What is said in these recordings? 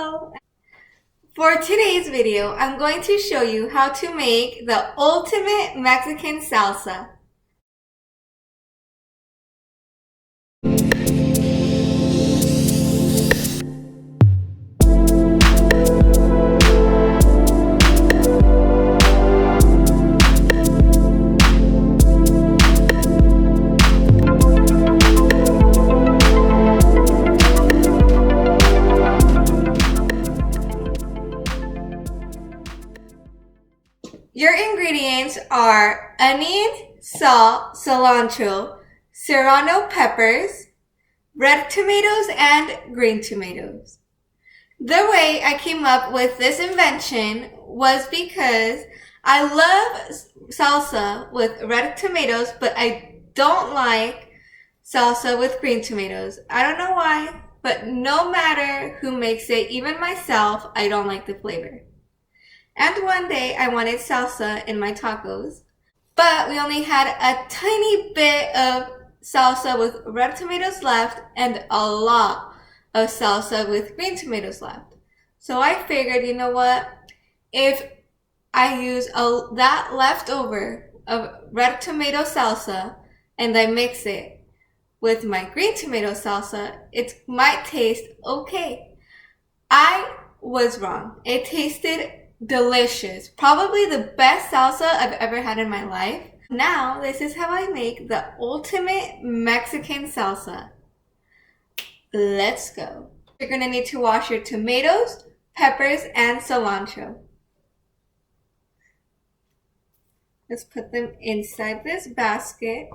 Hello! For today's video, I'm going to show you how to make the ultimate Mexican salsa. Your ingredients are onion, salt, cilantro, serrano peppers, red tomatoes, and green tomatoes. The way I came up with this invention was because I love salsa with red tomatoes, but I don't like salsa with green tomatoes. I don't know why, but no matter who makes it, even myself, I don't like the flavor. And one day I wanted salsa in my tacos, but we only had a tiny bit of salsa with red tomatoes left and a lot of salsa with green tomatoes left. So I figured, you know what? If I use that leftover of red tomato salsa and I mix it with my green tomato salsa, it might taste okay. I was wrong. It tasted delicious. Probably the best salsa I've ever had in my life. Now, this is how I make the ultimate Mexican salsa. Let's go. You're gonna need to wash your tomatoes, peppers, and cilantro. Let's put them inside this basket.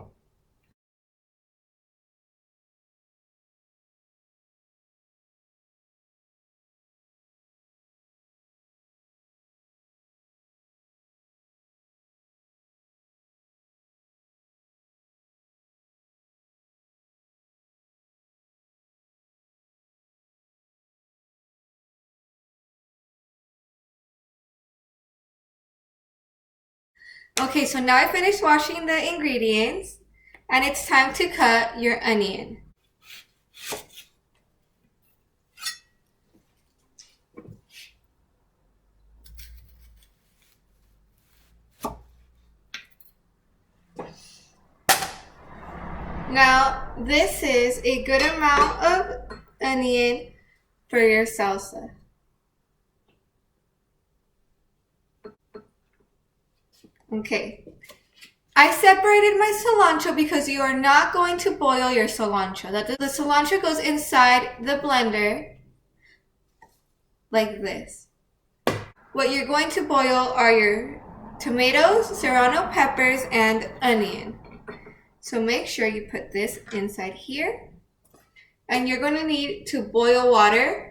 Okay, so now I finished washing the ingredients and it's time to cut your onion. Now, this is a good amount of onion for your salsa. Okay. I separated my cilantro because you are not going to boil your cilantro. The cilantro goes inside the blender like this. What you're going to boil are your tomatoes, serrano peppers, and onion. So make sure you put this inside here. And you're going to need to boil water.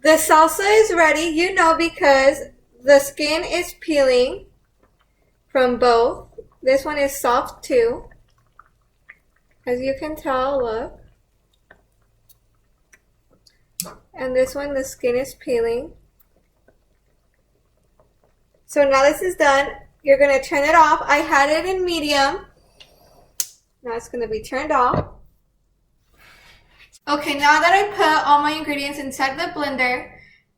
The salsa is ready, you know, because the skin is peeling from both. This one is soft too. As you can tell, look. And this one, the skin is peeling. So now this is done. You're going to turn it off. I had it in medium. Now it's going to be turned off. Okay, now that I put all my ingredients inside the blender,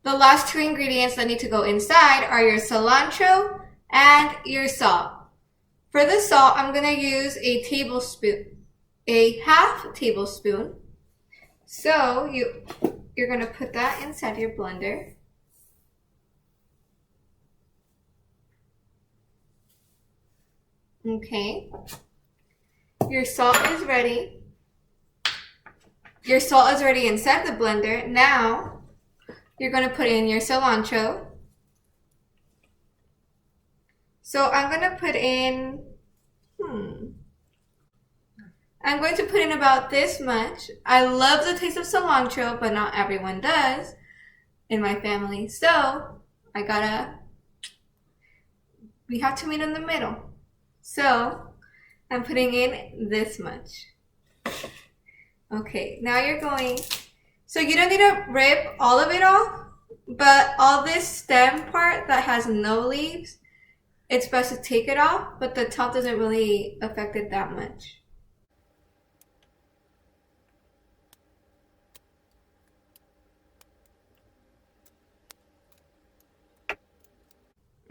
the last two ingredients that need to go inside are your cilantro and your salt. For the salt, I'm going to use a half tablespoon. So you're going to put that inside your blender. Okay. Your salt is ready. Your salt is ready inside the blender. Now, you're going to put in your cilantro. So I'm going to put in, I'm going to put in about this much. I love the taste of cilantro, but not everyone does in my family. So we have to meet in the middle. So I'm putting in this much. Okay, now so you don't need to rip all of it off, but all this stem part that has no leaves, it's best to take it off, but the top doesn't really affect it that much.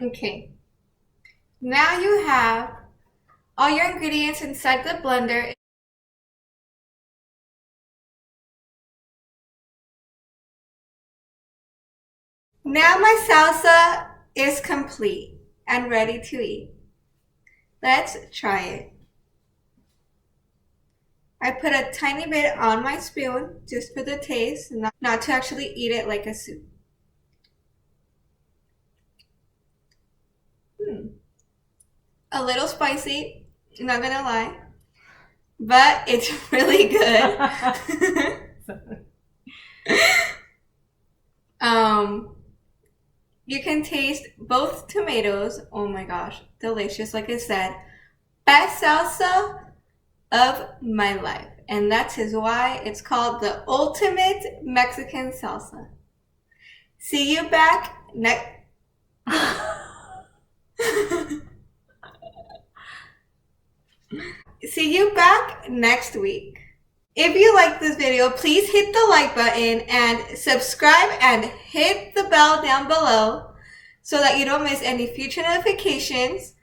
Okay, now you have all your ingredients inside the blender. Now my salsa is complete and ready to eat. Let's try it. I put a tiny bit on my spoon just for the taste, not to actually eat it like a soup. A little spicy, not gonna lie, but it's really good. You can taste both tomatoes. Oh my gosh, delicious. Like I said, best salsa of my life. And that is why it's called the ultimate Mexican salsa. See you back next. See you back next week. If you like this video, please hit the like button and subscribe and hit the bell down below so that you don't miss any future notifications